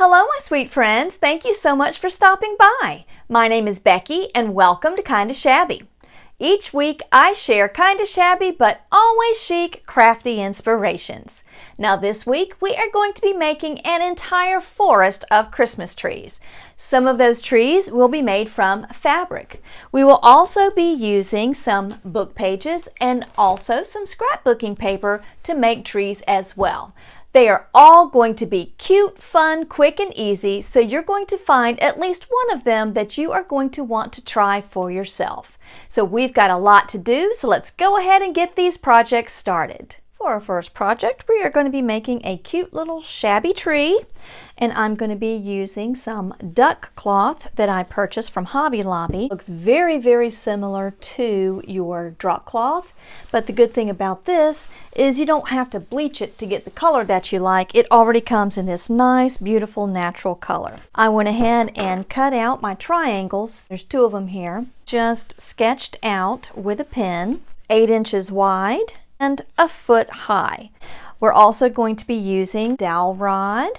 Hello, my sweet friends. Thank you so much for stopping by. My name is Becky and welcome to Kinda Shabby. Each week I share kinda shabby but always chic, crafty inspirations. Now this week we are going to be making an entire forest of Christmas trees. Some of those trees will be made from fabric. We will also be using some book pages and also some scrapbooking paper to make trees as well. They are all going to be cute, fun, quick, and easy, so you're going to find at least one of them that you are going to want to try for yourself. So we've got a lot to do, so let's go ahead and get these projects started. For our first project, we are going to be making a cute little shabby tree, and I'm going to be using some duck cloth that I purchased from Hobby Lobby. It looks very, very similar to your drop cloth, but the good thing about this is you don't have to bleach it to get the color that you like. It already comes in this nice, beautiful, natural color. I went ahead and cut out my triangles. There's two of them here. Just sketched out with a pen, 8 inches wide and a foot high. We're also going to be using dowel rod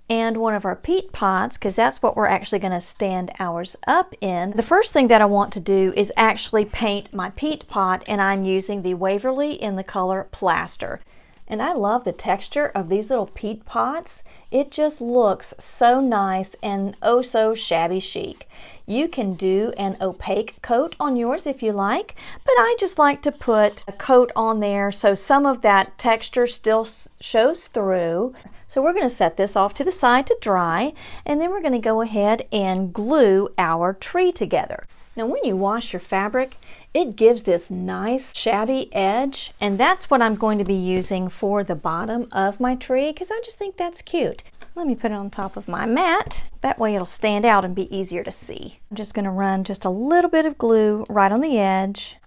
and one of our peat pots because that's what we're actually going to stand ours up in. The first thing that I want to do is actually paint my peat pot, and I'm using the Waverly in the color Plaster. And I love the texture of these little peat pots. It just looks so nice and oh so shabby chic. You can do an opaque coat on yours if you like, but I just like to put a coat on there so some of that texture still shows through. So we're going to set this off to the side to dry, and then we're going to go ahead and glue our tree together. Now when you wash your fabric, it gives this nice shabby edge, and that's what I'm going to be using for the bottom of my tree because I just think that's cute. Let me put it on top of my mat. That way it'll stand out and be easier to see. I'm just going to run just a little bit of glue right on the edge.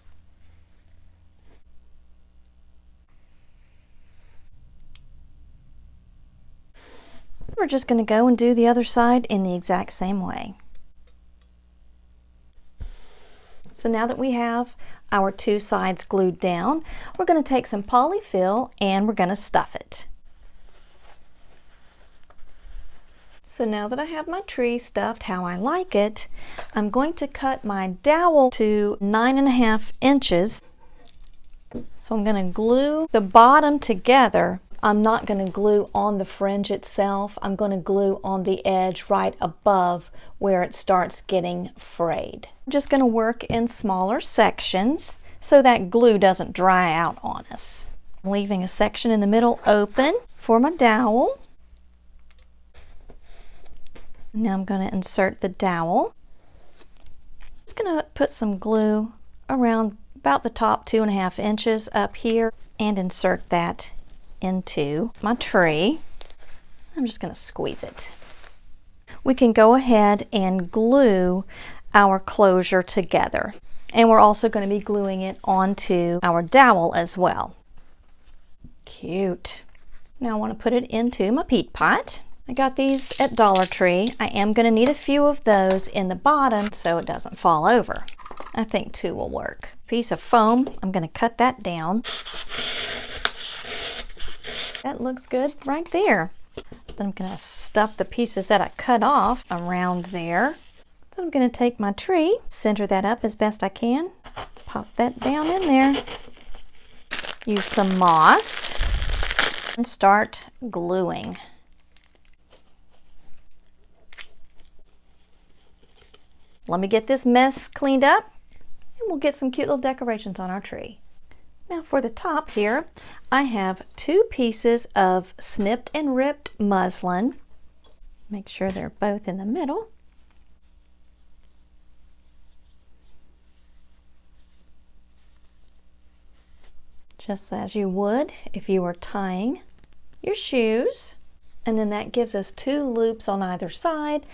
We're just going to go and do the other side in the exact same way. So now that we have our two sides glued down, we're going to take some polyfill and we're going to stuff it. So now that I have my tree stuffed how I like it, I'm going to cut my dowel to 9.5 inches. So I'm going to glue the bottom together. I'm not going to glue on the fringe itself. I'm going to glue on the edge right above where it starts getting frayed. I'm just going to work in smaller sections so that glue doesn't dry out on us. I'm leaving a section in the middle open for my dowel. Now I'm going to insert the dowel. Just going to put some glue around about the top 2.5 inches up here and insert that into my tree. I'm just going to squeeze it. We can go ahead and glue our closure together, and we're also going to be gluing it onto our dowel as well. Cute. Now I want to put it into my peat pot. I got these at Dollar Tree. I am going to need a few of those in the bottom so it doesn't fall over. I think 2 will work. Piece of foam, I'm going to cut that down. That looks good right there. Then I'm going to stuff the pieces that I cut off around there. Then I'm going to take my tree, center that up as best I can, pop that down in there, use some moss, and start gluing. Let me get this mess cleaned up, and we'll get some cute little decorations on our tree. Now for the top here, I have 2 pieces of snipped and ripped muslin. Make sure they're both in the middle. Just as you would if you were tying your shoes. And then that gives us 2 loops on either side,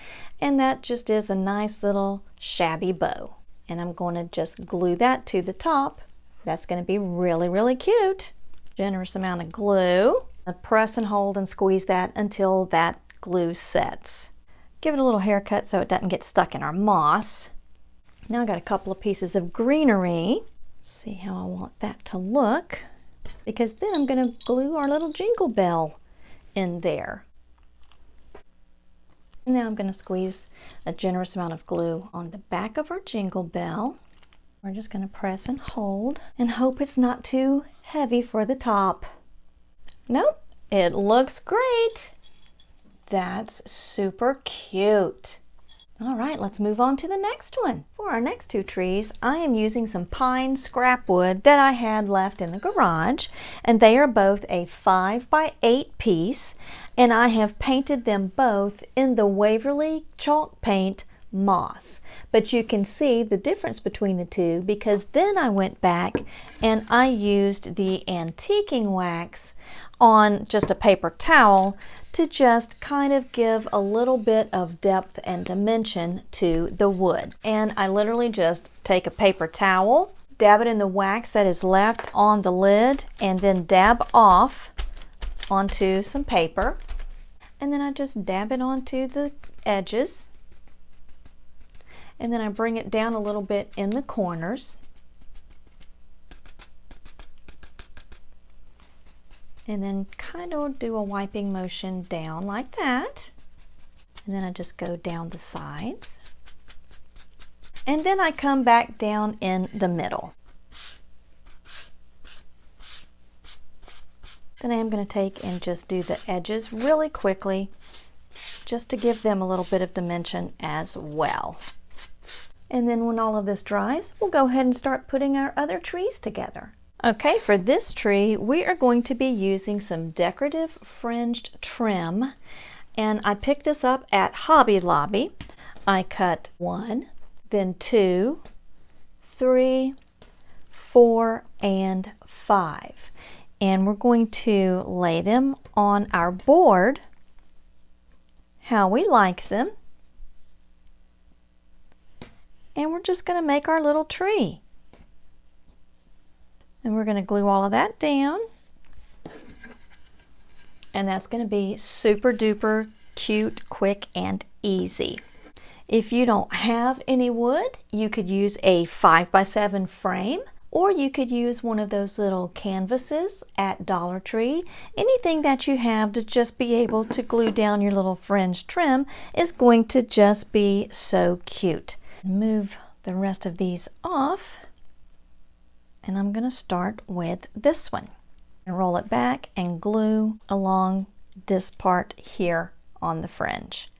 and that just is a nice little shabby bow. And I'm going to just glue that to the top. That's going to be really, really cute. Generous amount of glue. Press and hold and squeeze that until that glue sets. Give it a little haircut so it doesn't get stuck in our moss. Now I got a couple of pieces of greenery. See how I want that to look, because then I'm going to glue our little jingle bell in there. Now I'm going to squeeze a generous amount of glue on the back of our jingle bell. We're just going to press and hold and hope it's not too heavy for the top. Nope, it looks great. That's super cute. All right, let's move on to the next one. For our next two trees, I am using some pine scrap wood that I had left in the garage, and they are both a 5x8 piece, and I have painted them both in the Waverly Chalk Paint Moss. But you can see the difference between the two because then I went back and I used the antiquing wax on just a paper towel to just kind of give a little bit of depth and dimension to the wood. And I literally just take a paper towel, dab it in the wax that is left on the lid, and then dab off onto some paper. And then I just dab it onto the edges. And then I bring it down a little bit in the corners. And then kind of do a wiping motion down like that. And then I just go down the sides. And then I come back down in the middle. Then I am going to take and just do the edges really quickly, just to give them a little bit of dimension as well. And then when all of this dries, we'll go ahead and start putting our other trees together. Okay, for this tree, we are going to be using some decorative fringed trim. And I picked this up at Hobby Lobby. I cut 1, then 2, 3, 4, and 5. And we're going to lay them on our board how we like them. And we're just going to make our little tree. And we're going to glue all of that down. And that's going to be super duper cute, quick, and easy. If you don't have any wood, you could use a 5x7 frame, or you could use one of those little canvases at Dollar Tree. Anything that you have to just be able to glue down your little fringe trim is going to just be so cute. Move the rest of these off. And I'm going to start with this one. And roll it back and glue along this part here on the fringe.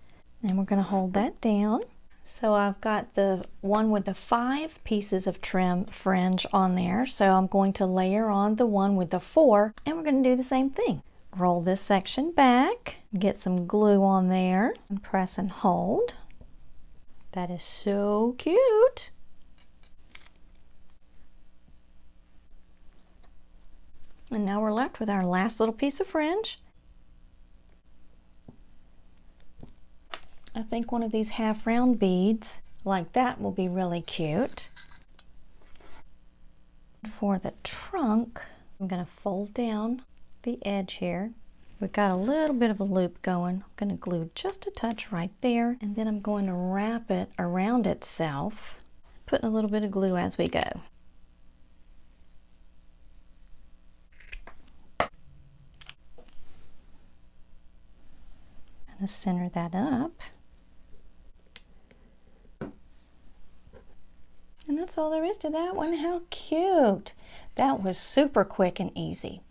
And we're going to hold that down. So I've got the one with the 5 pieces of trim fringe on there. So I'm going to layer on the one with the 4, and we're going to do the same thing. Roll this section back, get some glue on there, and press and hold. That is so cute. And now we're left with our last little piece of fringe. I think one of these half round beads like that will be really cute. For the trunk, I'm going to fold down the edge here. We've got a little bit of a loop going. I'm going to glue just a touch right there, and then I'm going to wrap it around itself, putting a little bit of glue as we go. To center that up. And that's all there is to that one. How cute! That was super quick and easy.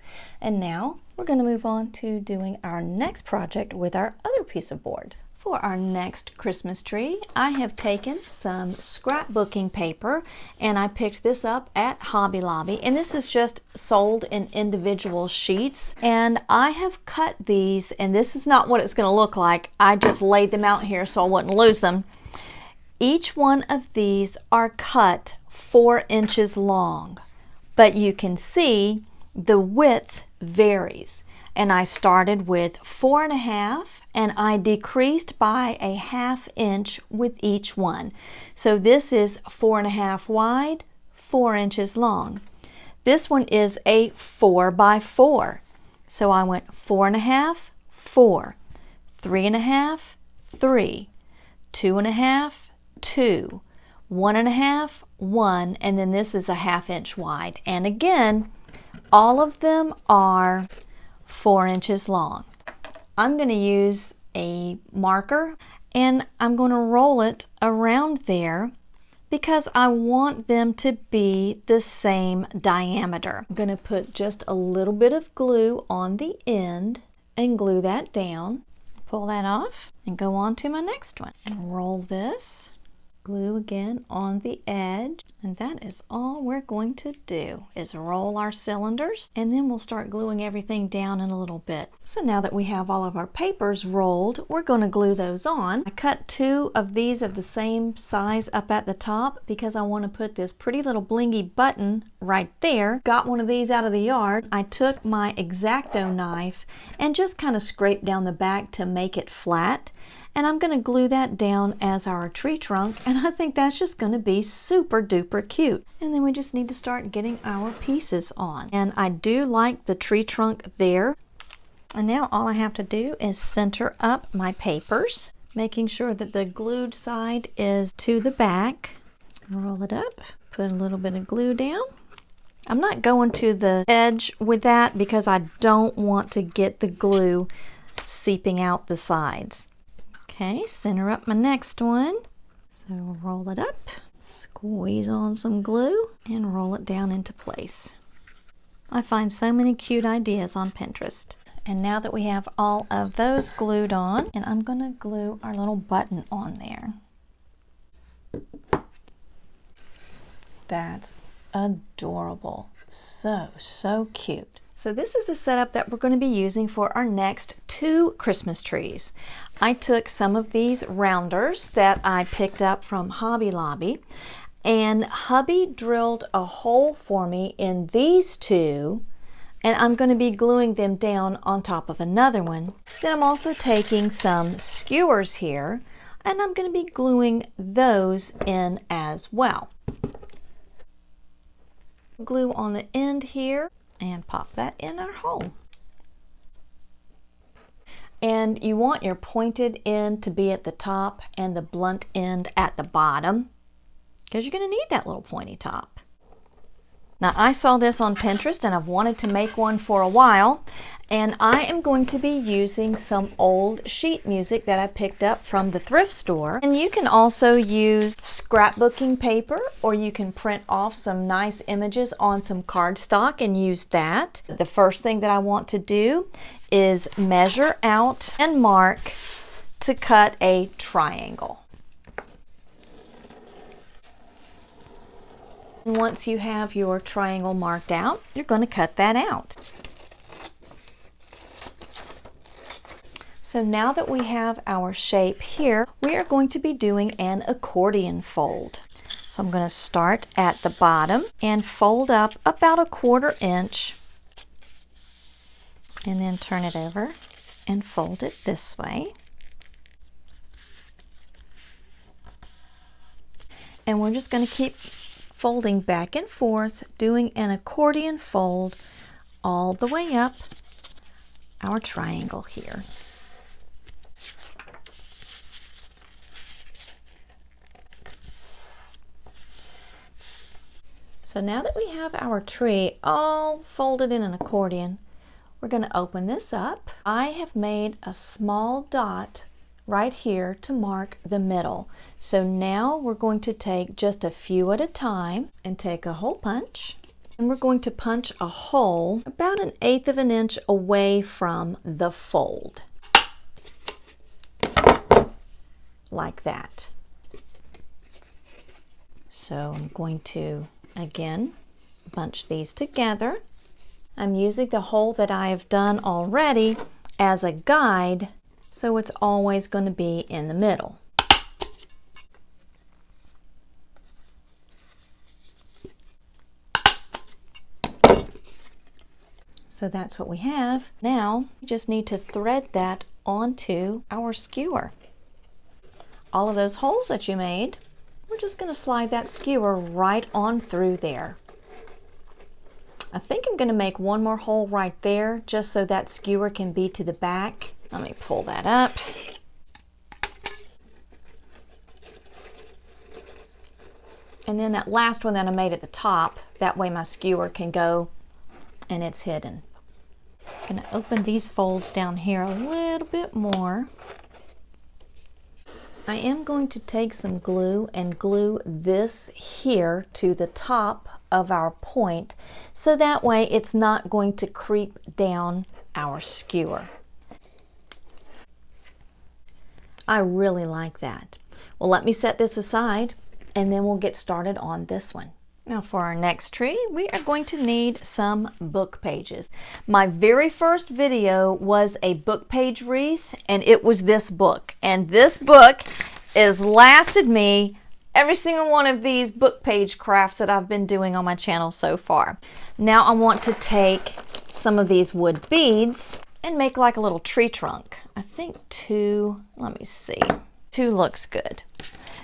And now we're going to move on to doing our next project with our other piece of board. For our next Christmas tree, I have taken some scrapbooking paper, and I picked this up at Hobby Lobby, and this is just sold in individual sheets. And I have cut these, and this is not what it's going to look like. I just laid them out here so I wouldn't lose them. Each one of these are cut 4 inches long, but you can see the width varies. And I started with 4.5, and I decreased by a 1/2 inch with each one. So this is 4.5 wide, 4 inches long. This one is a 4x4. So I went 4.5, 4, 3.5, 3, 2.5, 2, 1.5, 1, and then this is a 1/2 inch wide. And again, all of them are 4 inches long. I'm going to use a marker, and I'm going to roll it around there because I want them to be the same diameter. I'm going to put just a little bit of glue on the end and glue that down. Pull that off and go on to my next one. And roll this. Glue again on the edge, and that is all we're going to do is roll our cylinders, and then we'll start gluing everything down in a little bit. So now that we have all of our papers rolled, we're going to glue those on. I cut 2 of these of the same size up at the top because I want to put this pretty little blingy button right there. Got one of these out of the yard. I took my X-Acto knife and just kind of scraped down the back to make it flat. And I'm going to glue that down as our tree trunk, and I think that's just going to be super duper cute. And then we just need to start getting our pieces on. And I do like the tree trunk there. And now all I have to do is center up my papers, making sure that the glued side is to the back. Roll it up, put a little bit of glue down. I'm not going to the edge with that because I don't want to get the glue seeping out the sides. Okay, center up my next one. So roll it up, squeeze on some glue, and roll it down into place. I find so many cute ideas on Pinterest. And now that we have all of those glued on, and I'm going to glue our little button on there. That's adorable. So cute. So this is the setup that we're going to be using for our next 2 Christmas trees. I took some of these rounders that I picked up from Hobby Lobby, and hubby drilled a hole for me in these 2, and I'm going to be gluing them down on top of another one. Then I'm also taking some skewers here, and I'm going to be gluing those in as well. Glue on the end here, and pop that in our hole. And you want your pointed end to be at the top and the blunt end at the bottom, because you're going to need that little pointy top. Now I saw this on Pinterest and I've wanted to make one for a while, and I am going to be using some old sheet music that I picked up from the thrift store. And you can also use scrapbooking paper, or you can print off some nice images on some cardstock and use that. The first thing that I want to do is measure out and mark to cut a triangle. And once you have your triangle marked out, you're going to cut that out. So now that we have our shape here, we are going to be doing an accordion fold. So I'm going to start at the bottom and fold up about 1/4 inch, and then turn it over and fold it this way. And we're just going to keep folding back and forth, doing an accordion fold all the way up our triangle here. So now that we have our tree all folded in an accordion, we're going to open this up. I have made a small dot right here to mark the middle. So now we're going to take just a few at a time and take a hole punch, and we're going to punch a hole about 1/8 of an inch away from the fold, like that. So I'm going to again bunch these together. I'm using the hole that I have done already as a guide, so it's always going to be in the middle. So that's what we have. Now we just need to thread that onto our skewer. All of those holes that you made, we're just going to slide that skewer right on through there. I think I'm going to make one more hole right there just so that skewer can be to the back. Let me pull that up. And then that last one that I made at the top, that way my skewer can go and it's hidden. I'm going to open these folds down here a little bit more. I am going to take some glue and glue this here to the top of our point, so that way it's not going to creep down our skewer. I really like that. Well, let me set this aside and then we'll get started on this one. Now for our next tree, we are going to need some book pages. My very first video was a book page wreath, and it was this book. And this book has lasted me every single one of these book page crafts that I've been doing on my channel so far. Now I want to take some of these wood beads and make like a little tree trunk. I think 2, let me see, 2 looks good.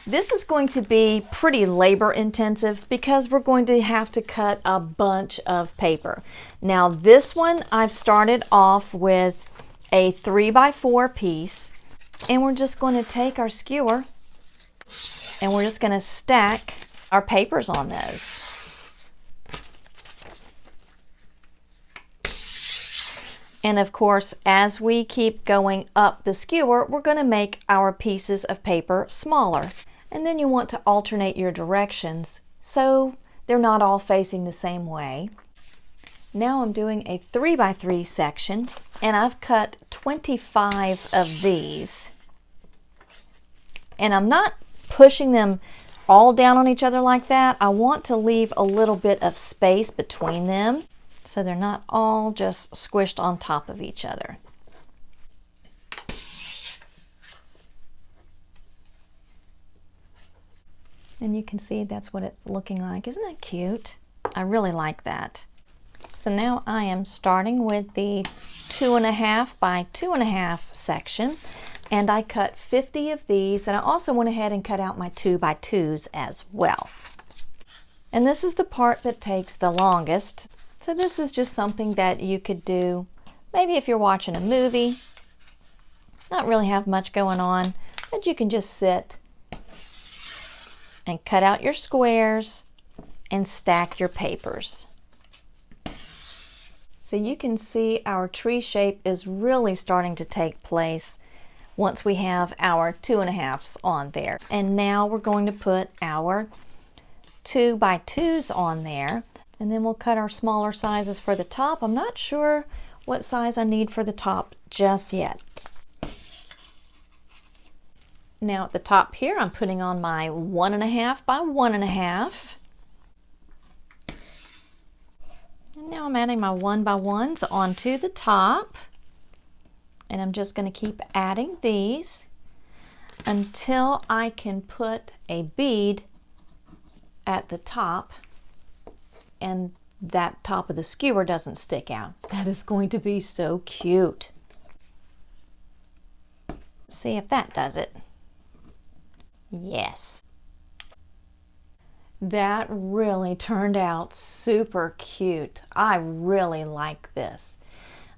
This is going to be pretty labor intensive because we're going to have to cut a bunch of paper. Now this one, I've started off with a 3x4 piece, and we're just going to take our skewer and we're just going to stack our papers on those. And of course, as we keep going up the skewer, we're going to make our pieces of paper smaller. And then you want to alternate your directions so they're not all facing the same way. Now I'm doing a 3x3 section, and I've cut 25 of these. And I'm not pushing them all down on each other like that. I want to leave a little bit of space between them so they're not all just squished on top of each other. And you can see that's what it's looking like. Isn't that cute? I really like that. So now I am starting with the 2.5 by 2.5 section, and I cut 50 of these, and I also went ahead and cut out my 2x2s as well. And this is the part that takes the longest. So this is just something that you could do maybe if you're watching a movie, not really have much going on, but you can just sit and cut out your squares and stack your papers. So you can see our tree shape is really starting to take place once we have our 2.5s on there. And now we're going to put our 2x2s on there, and then we'll cut our smaller sizes for the top. I'm not sure what size I need for the top just yet. Now at the top here, I'm putting on my 1.5 by 1.5. And now I'm adding my 1x1s onto the top. And I'm just going to keep adding these until I can put a bead at the top and that top of the skewer doesn't stick out. That is going to be so cute. See if that does it. Yes. That really turned out super cute. I really like this.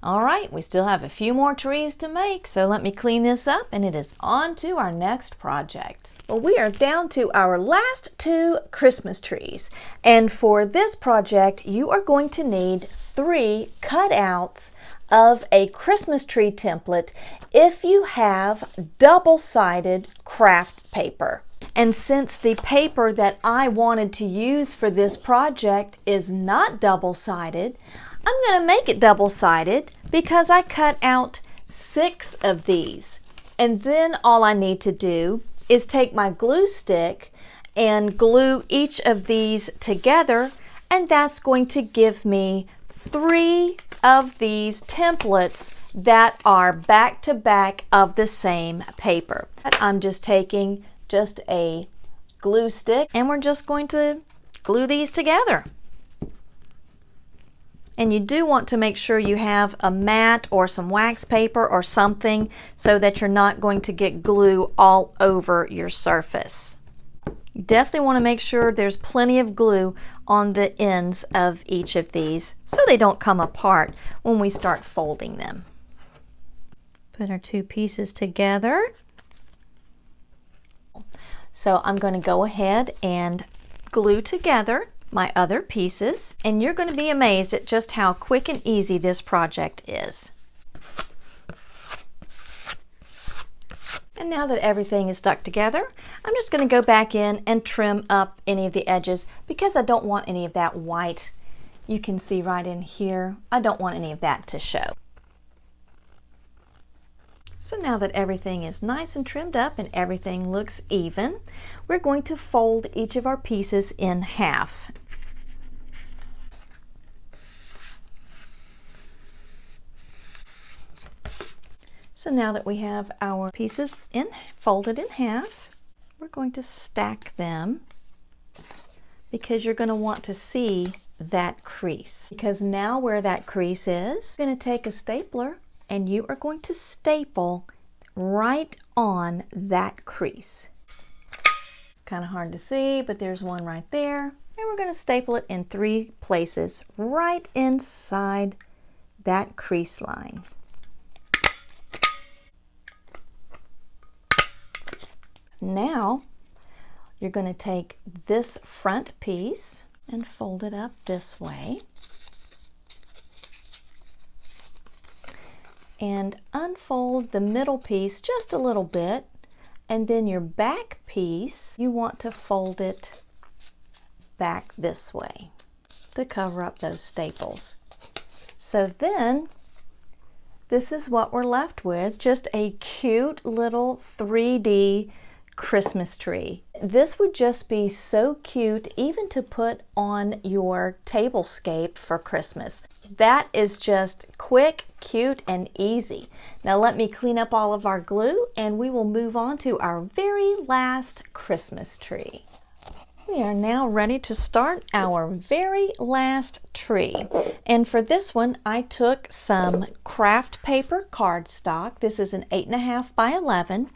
All right, we still have a few more trees to make, so let me clean this up and it is on to our next project. Well, we are down to our last 2 Christmas trees, and for this project you are going to need 3 cutouts of a Christmas tree template if you have double-sided craft paper. And since the paper that I wanted to use for this project is not double-sided, I'm going to make it double-sided because I cut out 6 of these. And then all I need to do is take my glue stick and glue each of these together, and that's going to give me 3 of these templates that are back to back of the same paper. I'm just taking just a glue stick and we're just going to glue these together. And you do want to make sure you have a mat or some wax paper or something so that you're not going to get glue all over your surface. You definitely want to make sure there's plenty of glue on the ends of each of these so they don't come apart when we start folding them. Put our 2 pieces together. So I'm going to go ahead and glue together my other pieces, and you're going to be amazed at just how quick and easy this project is. And now that everything is stuck together, I'm just going to go back in and trim up any of the edges because I don't want any of that white. You can see right in here, I don't want any of that to show. So now that everything is nice and trimmed up and everything looks even, we're going to fold each of our pieces in half. So now that we have our pieces folded in half, we're going to stack them because you're going to want to see that crease. Because now where that crease is, you're going to take a stapler and you are going to staple right on that crease. Kind of hard to see, but there's one right there. And we're going to staple it in 3 places right inside that crease line. Now, you're going to take this front piece and fold it up this way and unfold the middle piece just a little bit, and then your back piece, you want to fold it back this way to cover up those staples. So then, this is what we're left with, just a cute little 3D Christmas tree. This would just be so cute even to put on your tablescape for Christmas. That is just quick, cute, and easy. Now let me clean up all of our glue and we will move on to our very last Christmas tree. We are now ready to start our very last tree. And for this one, I took some craft paper cardstock. This is an 8.5 by 11.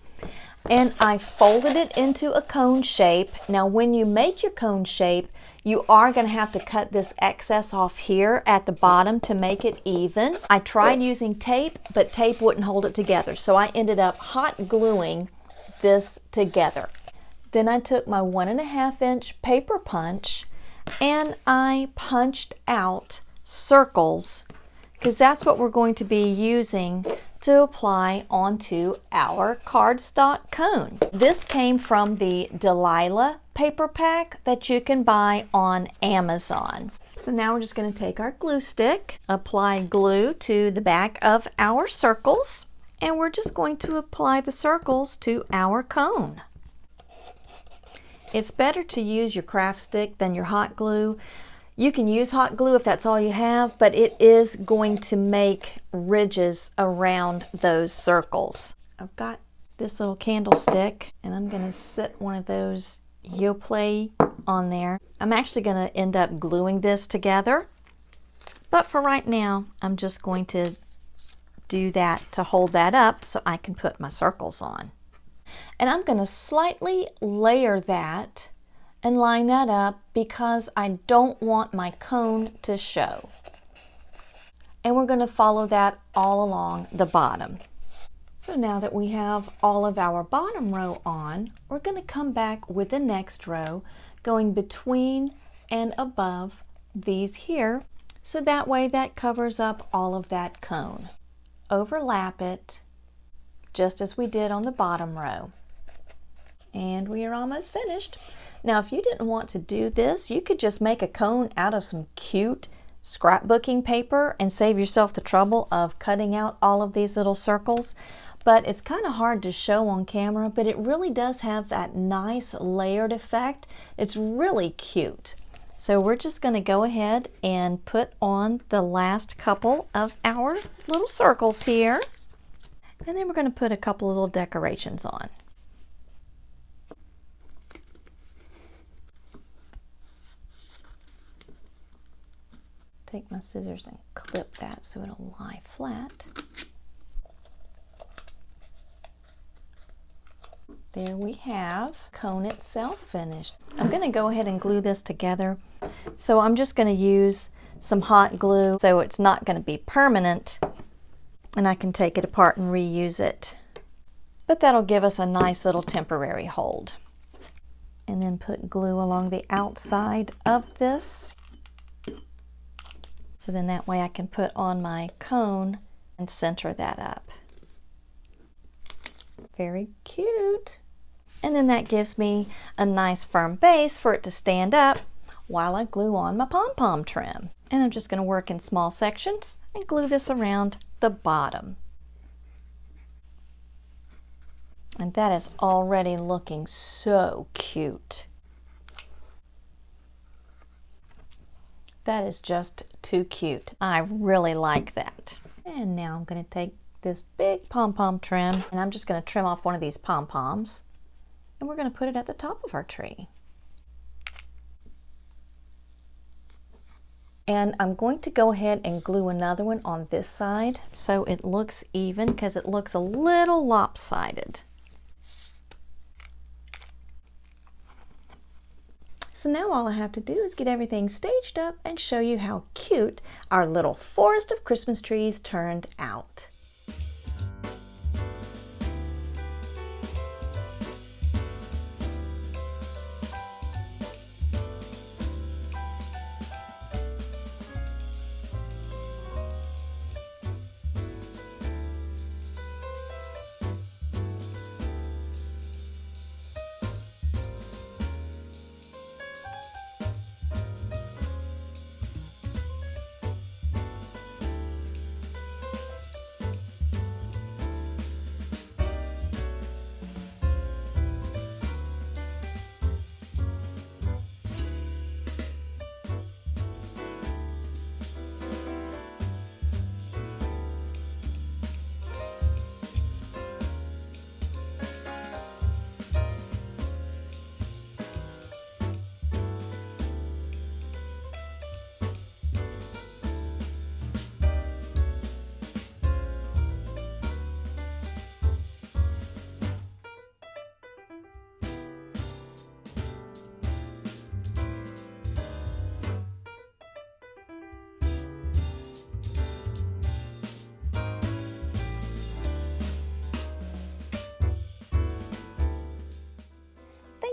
And I folded it into a cone shape. Now when you make your cone shape, you are going to have to cut this excess off here at the bottom to make it even. I tried using tape, but tape wouldn't hold it together. So I ended up hot gluing this together. Then I took my 1.5 inch paper punch and I punched out circles because that's what we're going to be using to apply onto our cardstock cone. This came from the Delilah paper pack that you can buy on Amazon. So now we're just going to take our glue stick, apply glue to the back of our circles, and we're just going to apply the circles to our cone. It's better to use your craft stick than your hot glue. You can use hot glue if that's all you have, but it is going to make ridges around those circles. I've got this little candlestick and I'm going to sit one of those Yoplait on there. I'm actually going to end up gluing this together, but for right now I'm just going to do that to hold that up so I can put my circles on. And I'm going to slightly layer that and line that up because I don't want my cone to show. And we're going to follow that all along the bottom. So now that we have all of our bottom row on, we're going to come back with the next row going between and above these here. So that way that covers up all of that cone. Overlap it just as we did on the bottom row. And we are almost finished. Now, if you didn't want to do this, you could just make a cone out of some cute scrapbooking paper and save yourself the trouble of cutting out all of these little circles. But it's kind of hard to show on camera, but it really does have that nice layered effect. It's really cute. So we're just going to go ahead and put on the last couple of our little circles here. And then we're going to put a couple of little decorations on. Take my scissors and clip that so it'll lie flat. There we have cone itself finished. I'm going to go ahead and glue this together. So I'm just going to use some hot glue so it's not going to be permanent and I can take it apart and reuse it. But that'll give us a nice little temporary hold. And then put glue along the outside of this. So then that way I can put on my cone and center that up. Very cute. And then that gives me a nice firm base for it to stand up while I glue on my pom-pom trim. And I'm just going to work in small sections and glue this around the bottom. And that is already looking so cute. That is just too cute. I really like that. And now I'm going to take this big pom-pom trim and I'm just going to trim off one of these pom-poms and we're going to put it at the top of our tree. And I'm going to go ahead and glue another one on this side so it looks even, because it looks a little lopsided. So now all I have to do is get everything staged up and show you how cute our little forest of Christmas trees turned out.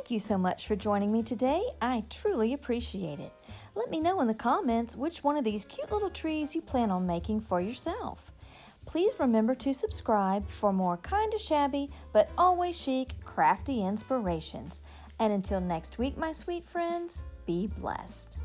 Thank you so much for joining me today. I truly appreciate it. Let me know in the comments which one of these cute little trees you plan on making for yourself. Please remember to subscribe for more kinda shabby but always chic crafty inspirations. And until next week, my sweet friends, be blessed.